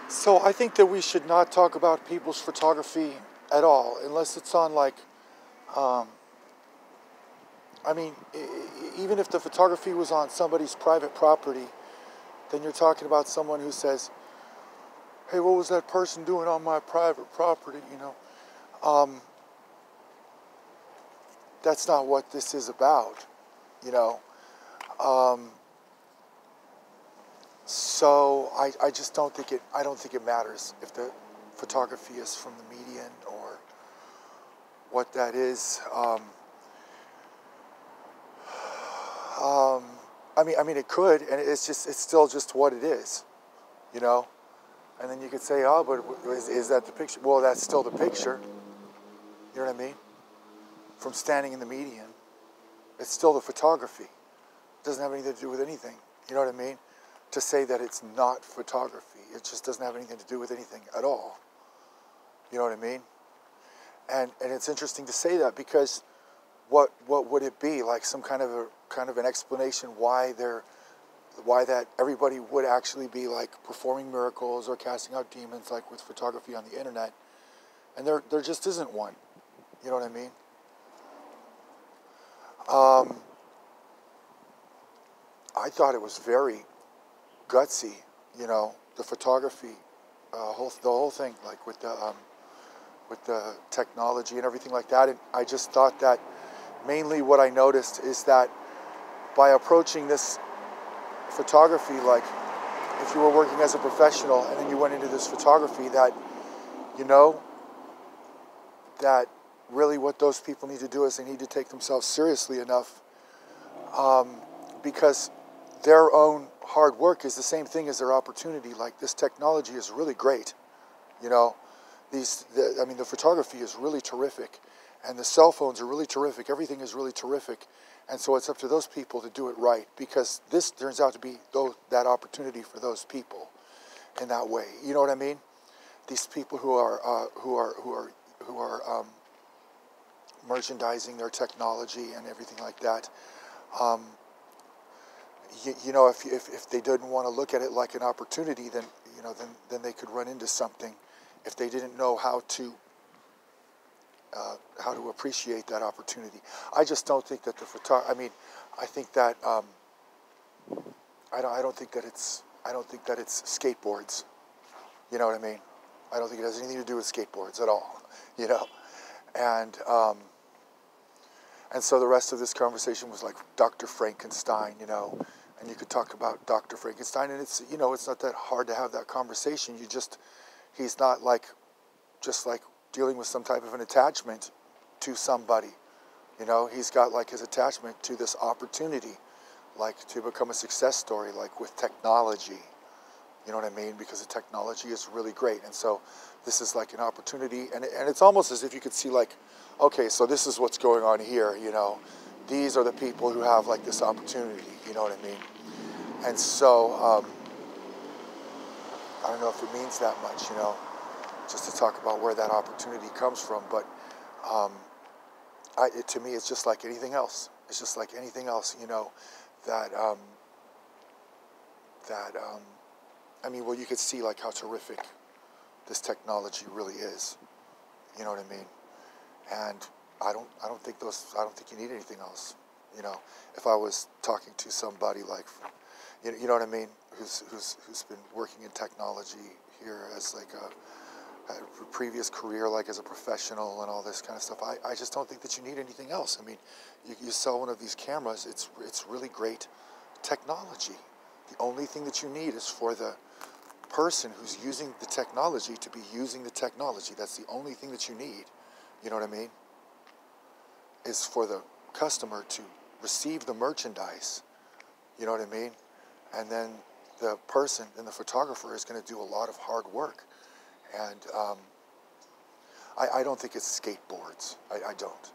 So I think that we should not talk about people's photography at all, unless it's on like, um, I mean, even if the photography was on somebody's private property, then you're talking about someone who says, "Hey, what was that person doing on my private property?" Um, that's not what this is about, you know. Um, so I just don't think it. I don't think it matters if the photography is from the median or what that is. Um, I mean, it could, and it's still just what it is, you know. And then you could say, oh, but is that the picture? Well, that's still the picture. You know what I mean? From standing in the median, it's still the photography. It doesn't have anything to do with anything. You know what I mean? To say that it's not photography, it just doesn't have anything to do with anything at all. You know what I mean? And it's interesting to say that because what would it be like? Some kind of an explanation why that everybody would actually be like performing miracles or casting out demons like with photography on the internet, and there just isn't one. You know what I mean? I thought it was very gutsy. You know, the photography, the whole thing, like with the technology and everything like that. And I just thought that mainly what I noticed is that by approaching this photography, like if you were working as a professional and then you went into this photography, that you know that really what those people need to do is they need to take themselves seriously enough, because their own hard work is the same thing as their opportunity. Like this technology is really great, you know. The photography is really terrific, and the cell phones are really terrific. Everything is really terrific, and so it's up to those people to do it right, because this turns out to be that opportunity for those people in that way. You know what I mean? These people who are merchandising their technology and everything like that. You know, if they didn't want to look at it like an opportunity, then you know, then they could run into something if they didn't know how to appreciate that opportunity. I just don't think that I mean, I think that I don't think that it's skateboards. You know what I mean? I don't think it has anything to do with skateboards at all. You know, and so the rest of this conversation was like Dr. Frankenstein. You know, and you could talk about Dr. Frankenstein, and it's, you know, it's not that hard to have that conversation. He's not like just like dealing with some type of an attachment to somebody. You know, he's got like his attachment to this opportunity, like to become a success story, like with technology. You know what I mean? Because the technology is really great. And so this is like an opportunity, and it's almost as if you could see like, okay, so this is what's going on here, you know. These are the people who have like this opportunity, you know what I mean? And so, I don't know if it means that much, you know, just to talk about where that opportunity comes from, but to me, it's just like anything else. It's just like anything else, you know, I mean, well, you could see like how terrific this technology really is. You know what I mean? And I don't think you need anything else. You know, if I was talking to somebody like, you know what I mean, who's been working in technology here as like a previous career, like as a professional and all this kind of stuff, I just don't think that you need anything else. I mean, you sell one of these cameras, it's really great technology. The only thing that you need is for the person who's using the technology to be using the technology. That's the only thing that you need. You know what I mean? Is for the customer to receive the merchandise. You know what I mean? And then the person and the photographer is going to do a lot of hard work. And I don't think it's skateboards. I don't.